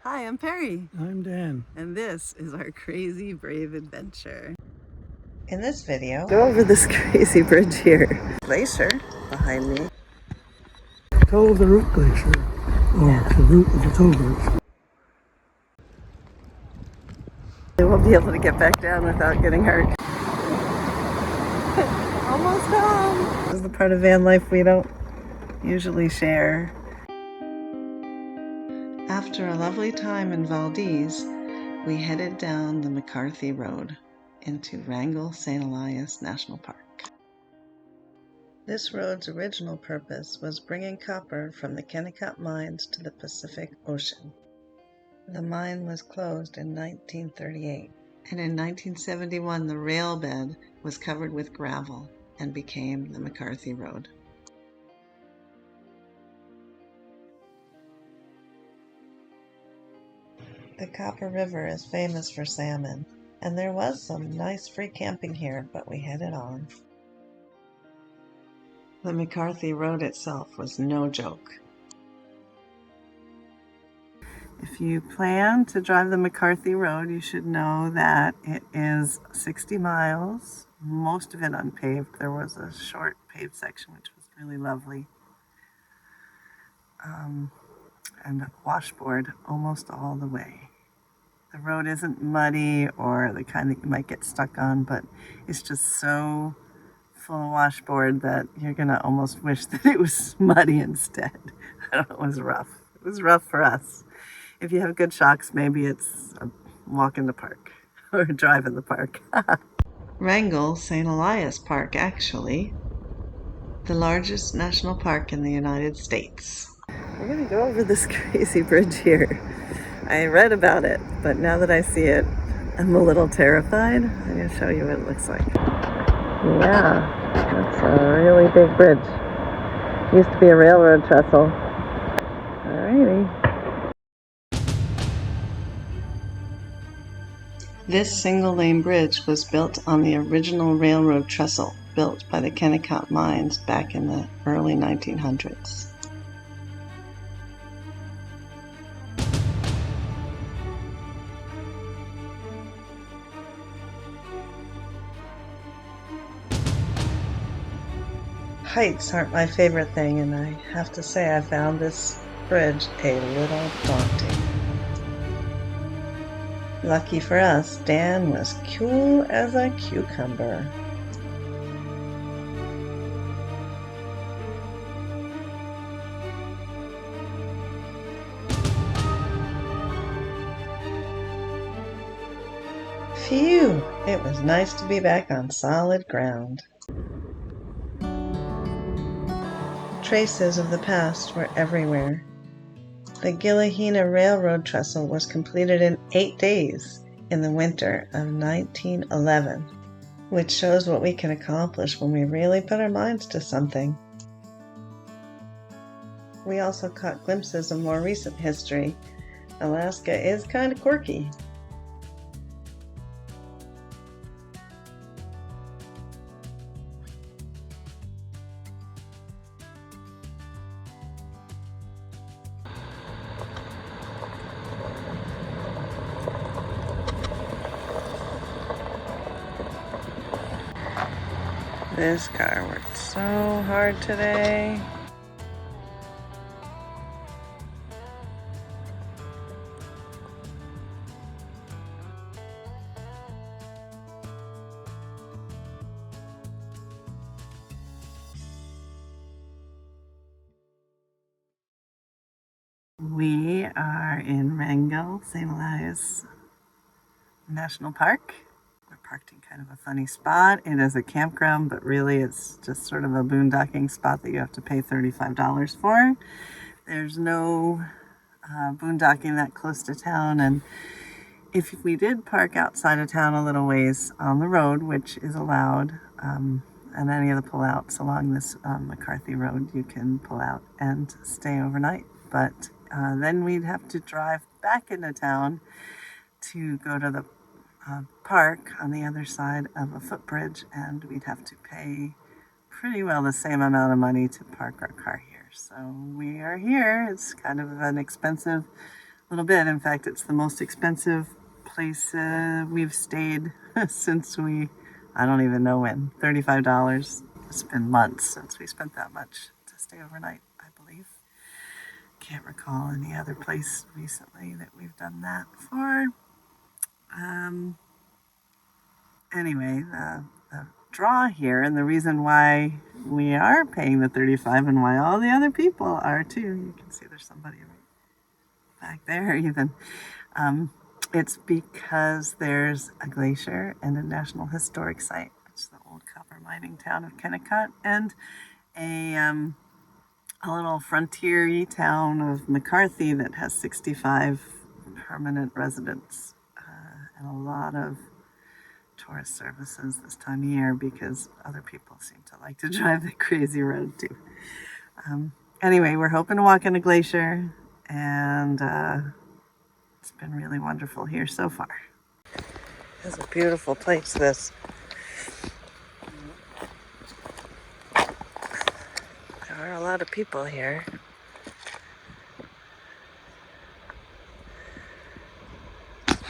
Hi, I'm Perry. I'm Dan. And this is our crazy brave adventure. In this video, Go over this crazy bridge here. Glacier behind me. Toe of the Root Glacier. Oh, the root of the toe glacier. They won't be able to get back down without getting hurt. Almost home. This is the part of van life we don't usually share. After a lovely time in Valdez, we headed down the McCarthy Road into Wrangell-St Elias National Park. This road's original purpose was bringing copper from the Kennecott mines to the Pacific Ocean. The mine was closed in 1938, and in 1971 the rail bed was covered with gravel and became the McCarthy Road. The Copper River is famous for salmon, and there was some nice free camping here, but we headed on. The McCarthy Road itself was no joke. If you plan to drive the McCarthy Road, you should know that it is 60 miles, most of it unpaved. There was a short paved section, which was really lovely. And a washboard almost all the way. The road isn't muddy or the kind that you might get stuck on, but it's just so full of washboard that you're gonna almost wish that it was muddy instead. I don't know, it was rough. It was rough for us. If you have good shocks, maybe it's a walk in the park or a drive in the park. Wrangell-St Elias Park, actually. The largest national park in the United States. We're gonna go over this crazy bridge here. I read about it, but now that I see it, I'm a little terrified. I'm gonna show you what it looks like. Yeah, that's a really big bridge. Used to be a railroad trestle. Alrighty. This single-lane bridge was built on the original railroad trestle built by the Kennecott mines back in the early 1900s. Heights aren't my favorite thing, and I have to say I found this bridge a little daunting. Lucky for us, Dan was cool as a cucumber. Phew! It was nice to be back on solid ground. Traces of the past were everywhere. The Gillahena Railroad trestle was completed in 8 days in the winter of 1911, which shows what we can accomplish when we really put our minds to something. We also caught glimpses of more recent history. Alaska is kind of quirky. This car worked so hard today. We are in Wrangell-St Elias National Park. We're parked in kind of a funny spot. It is a campground, but really it's just sort of a boondocking spot that you have to pay $35 for. There's no boondocking that close to town, and if we did park outside of town a little ways on the road, which is allowed, and any of the pullouts along this McCarthy Road, you can pull out and stay overnight. But then we'd have to drive back into town to go to the park on the other side of a footbridge, and we'd have to pay pretty well the same amount of money to park our car here. So we are here. It's kind of an expensive little bit. In fact, it's the most expensive place we've stayed since I don't even know when, $35. It's been months since we spent that much to stay overnight, I believe. Can't recall any other place recently that we've done that for. Anyway, the draw here and the reason why we are paying the $35 and why all the other people are too. You can see there's somebody right back there even. It's because there's a glacier and a National Historic Site. It's the old copper mining town of Kennecott, and a little frontier-y town of McCarthy that has 65 permanent residents and a lot of tourist services this time of year because other people seem to like to drive the crazy road too. Anyway, we're hoping to walk in a glacier, and it's been really wonderful here so far. It's a beautiful place, this. There are a lot of people here.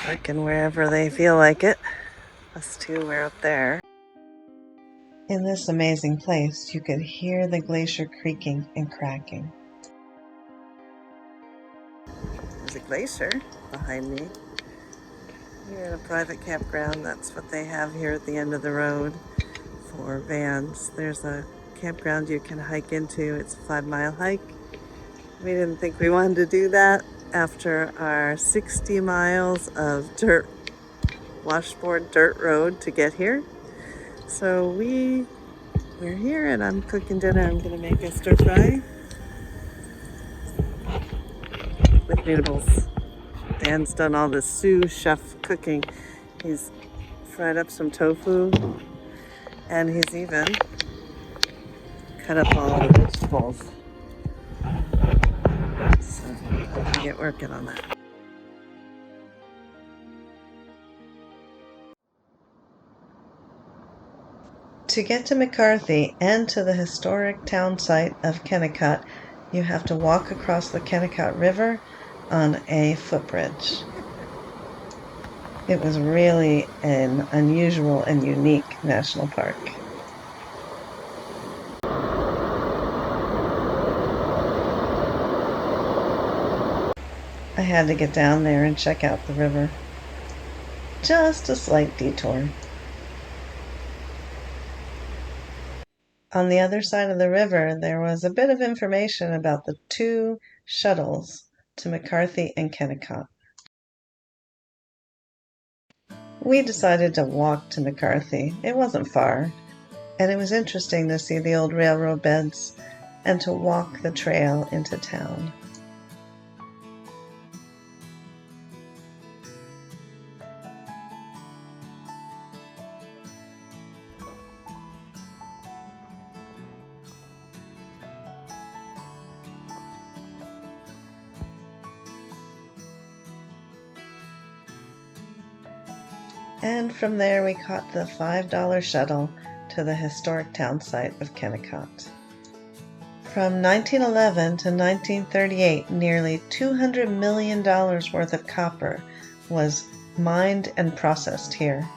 Working wherever they feel like it. Us two, we're up there. in this amazing place, you could hear the glacier creaking and cracking. There's a glacier behind me. You're in a private campground. That's what they have here at the end of the road for vans. There's a campground you can hike into. It's a 5-mile hike. We didn't think we wanted to do that after our 60 miles of washboard dirt road to get here. So we're here, and I'm cooking dinner. I'm gonna make a stir fry with noodles. Dan's done all the sous chef cooking. He's fried up some tofu, and he's even cut up all the vegetables. So I'm gonna get working on that. To get to McCarthy and to the historic town site of Kennecott, you have to walk across the Kennecott River on a footbridge. It was really an unusual and unique national park. I had to get down there and check out the river. Just a slight detour. On the other side of the river, there was a bit of information about the 2 shuttles to McCarthy and Kennecott. We decided to walk to McCarthy. It wasn't far, and it was interesting to see the old railroad beds and to walk the trail into town. And from there we caught the $5 shuttle to the historic town site of Kennecott. From 1911 to 1938, nearly $200 million worth of copper was mined and processed here.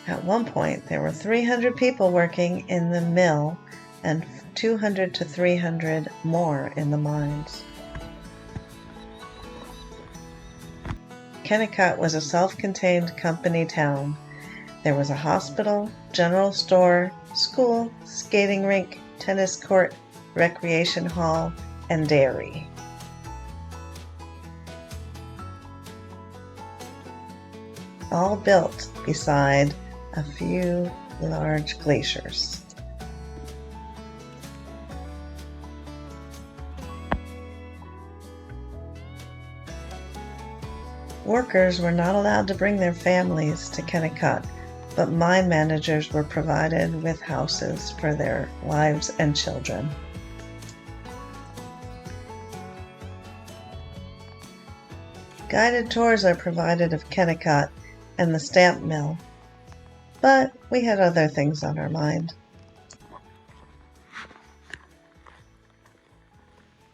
At one point, there were 300 people working in the mill and 200 to 300 more in the mines. Kennecott was a self-contained company town. There was a hospital, general store, school, skating rink, tennis court, recreation hall, and dairy. All built beside a few large glaciers. Workers were not allowed to bring their families to Kennecott, but mine managers were provided with houses for their wives and children. Guided tours are provided of Kennecott and the stamp mill, but we had other things on our mind.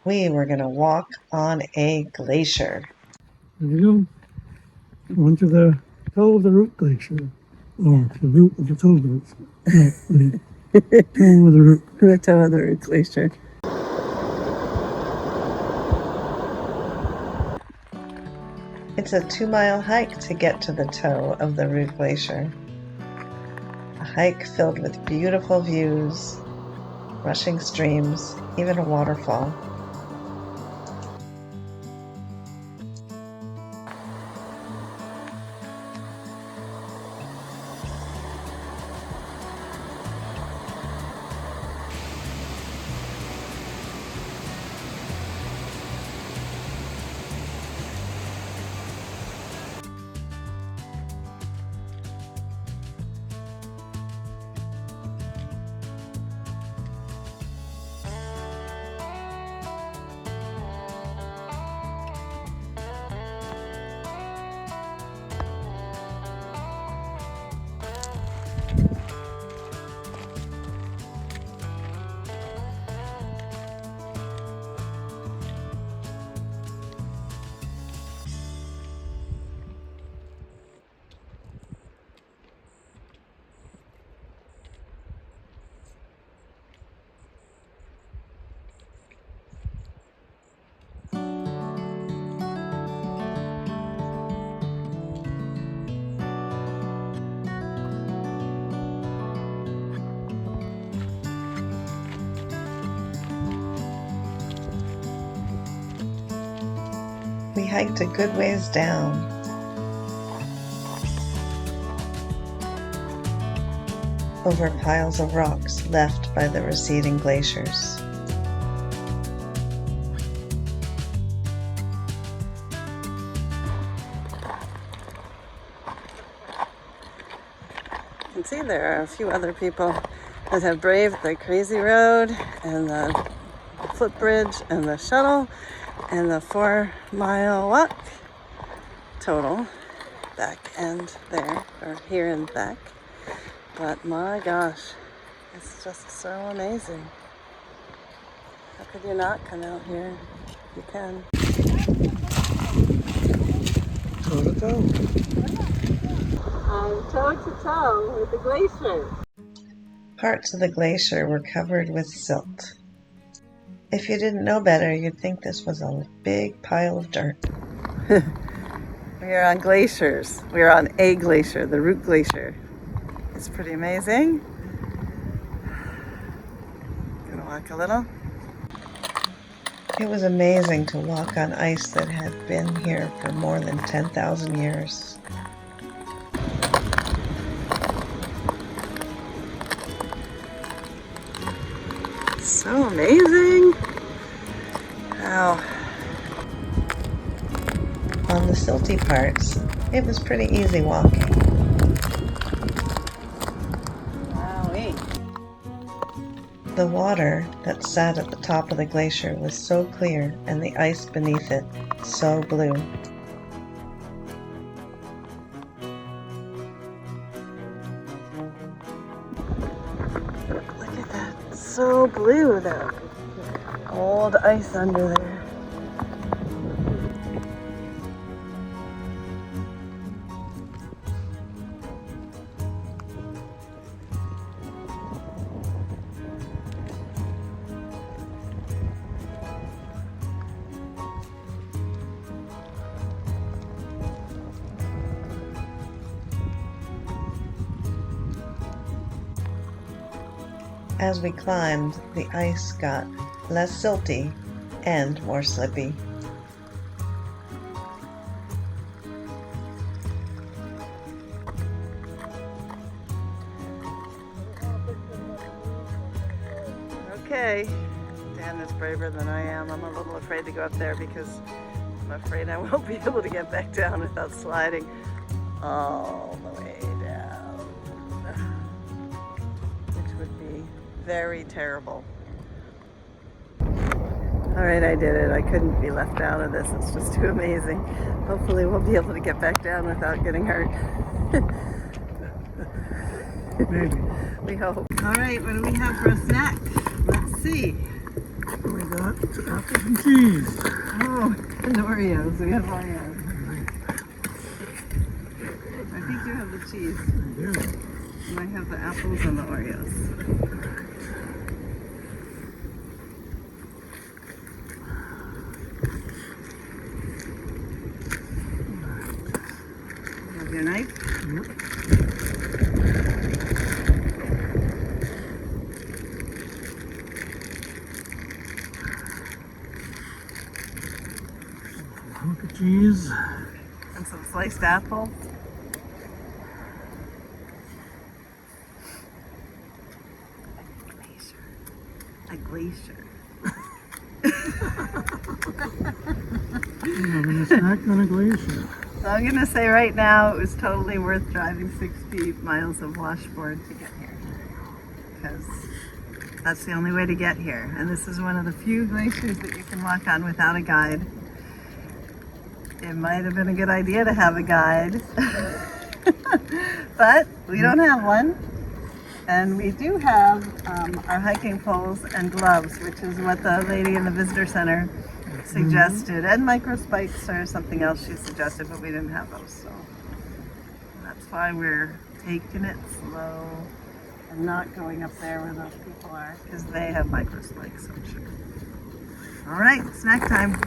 We were going to walk on a glacier. There you go. Going to the toe of the root glacier. Or the root of the toe glacier. The toe of the root. The toe of the root glacier. It's a 2-mile hike to get to the toe of the Root Glacier. A hike filled with beautiful views, rushing streams, even a waterfall. We hiked a good ways down. Over piles of rocks left by the receding glaciers. You can see there are a few other people that have braved the crazy road and the footbridge and the shuttle and the 4-mile walk total back and there, or here and back. But my gosh, it's just so amazing. How could you not come out here? You can. Toe to toe. I'm toe to toe with the glacier. Parts of the glacier were covered with silt. If you didn't know better, you'd think this was a big pile of dirt. We are on glaciers. We are on a glacier, the Root Glacier. It's pretty amazing. Gonna walk a little. It was amazing to walk on ice that had been here for more than 10,000 years. So amazing. Wow. On the silty parts, it was pretty easy walking. Wowee. The water that sat at the top of the glacier was so clear and the ice beneath it so blue. Look at that. So blue though. Old ice under there. As we climbed, the ice got less silty and more slippy. Okay. Dan is braver than I am. I'm a little afraid to go up there because I'm afraid I won't be able to get back down without sliding all the way down. Which would be very terrible. All right, I did it. I couldn't be left out of this. It's just too amazing. Hopefully we'll be able to get back down without getting hurt. Maybe. We hope. All right, what do we have for a snack? Let's see. We got apples and cheese. Oh, and Oreos. We have Oreos. I think you have the cheese. I do. And I have the apples and the Oreos. You have your knife? Yep. Hunk of cheese. And some sliced apple. A glacier. Having a snack on a glacier. So I'm gonna say right now it was totally worth driving 60 miles of washboard to get here. Because that's the only way to get here. And this is one of the few glaciers that you can walk on without a guide. It might have been a good idea to have a guide. But we don't have one. And we do have our hiking poles and gloves, which is what the lady in the visitor center suggested, and micro spikes or something else she suggested, but we didn't have those. So that's why we're taking it slow and not going up there where those people are, because they have micro spikes, I'm sure. All right, snack time.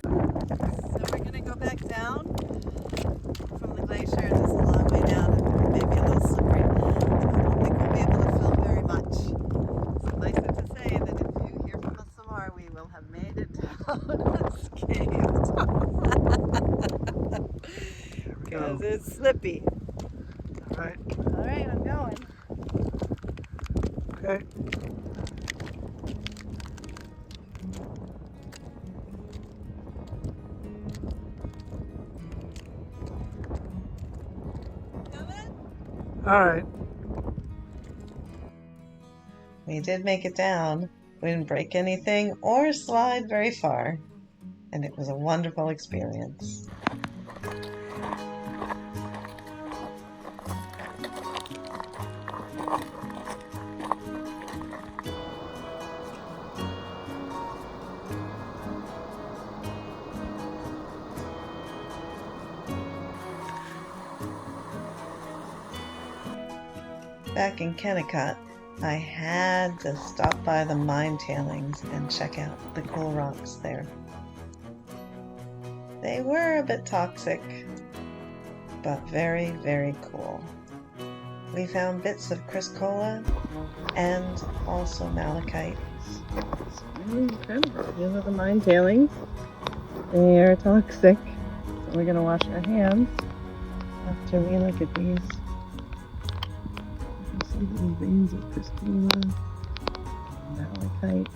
So we're gonna go back down from the glacier. It's a long way down and maybe a little slippery. I don't think we'll be able to film very much. Suffice it to say that if you hear from us some more, we will have made it down unscathed. Because it's slippy. All right. All right, I'm going. Okay. All right. We did make it down. We didn't break anything or slide very far, and it was a wonderful experience. Back in Kennecott, I had to stop by the mine tailings and check out the cool rocks there. They were a bit toxic, but very, very cool. We found bits of criscola and also malachite. It's really incredible. These are the mine tailings. They are toxic, so we're going to wash our hands after we look at these. Little veins of criscola, malachite,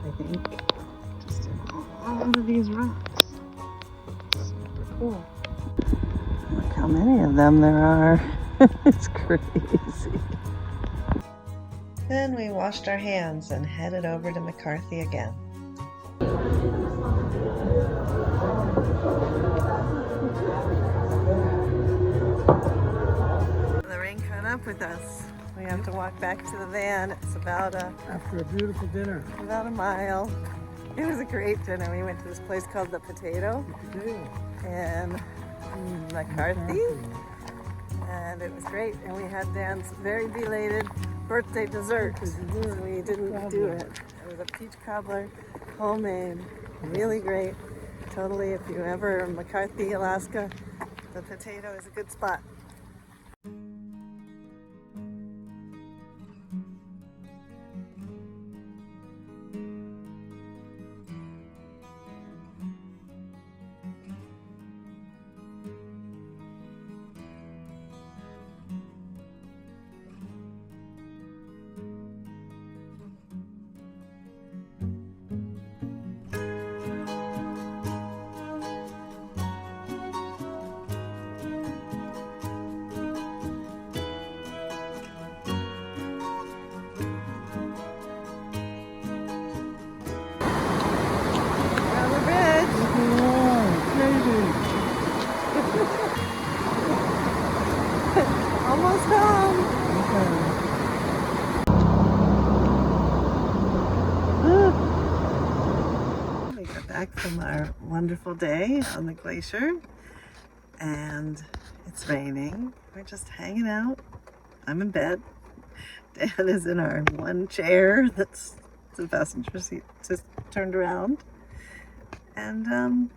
I think, just in all of these rocks. Super cool. Look how many of them there are. It's crazy. Then we washed our hands and headed over to McCarthy again. Up with us. We have to walk back to the van. It's about After a beautiful dinner. a mile. It was a great dinner. We went to this place called The Potato in McCarthy, and it was great. And we had Dan's very belated birthday dessert. We didn't do it. It was a peach cobbler, homemade, really great. Totally, if you ever in McCarthy, Alaska, The Potato is a good spot. from our wonderful day on the glacier, and it's raining. We're just hanging out. I'm in bed. Dan is in our one chair that's the passenger seat, just turned around, and I'm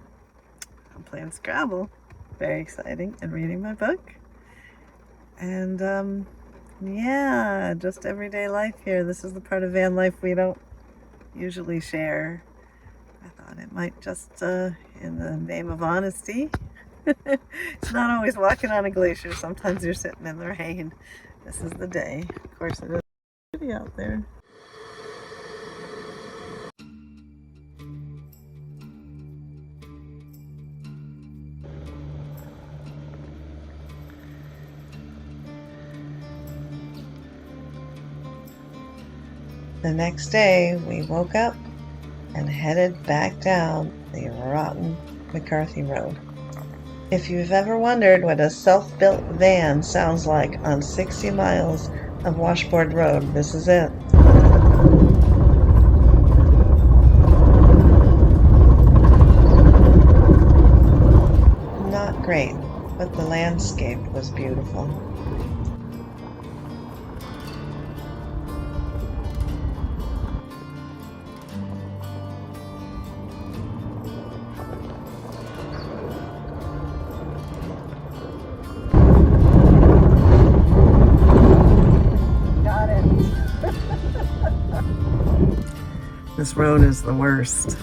playing Scrabble. Very exciting, and reading my book. And yeah, just everyday life here. This is the part of van life we don't usually share. I thought it might just, in the name of honesty, it's not always walking on a glacier. Sometimes you're sitting in the rain. This is the day. Of course, it is pretty out there. The next day, we woke up and headed back down the rotten McCarthy Road. If you've ever wondered what a self-built van sounds like on 60 miles of washboard road, this is it. Not great, but the landscape was beautiful. This road is the worst.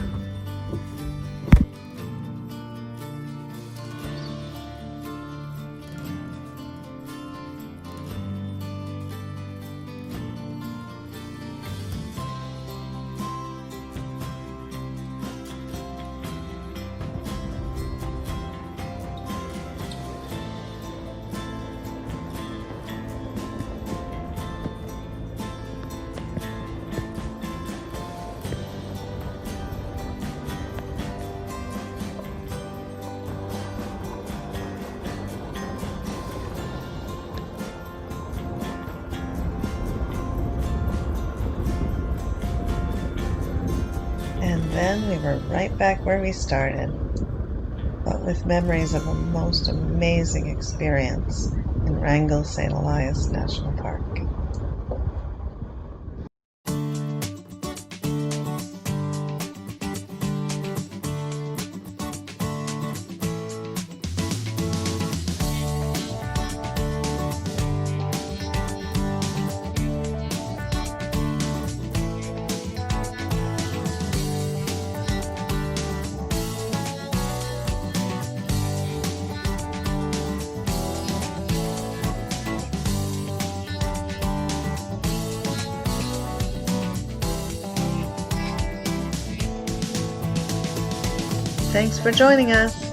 And then we were right back where we started, but with memories of a most amazing experience in Wrangell-St Elias National Park. Thanks for joining us.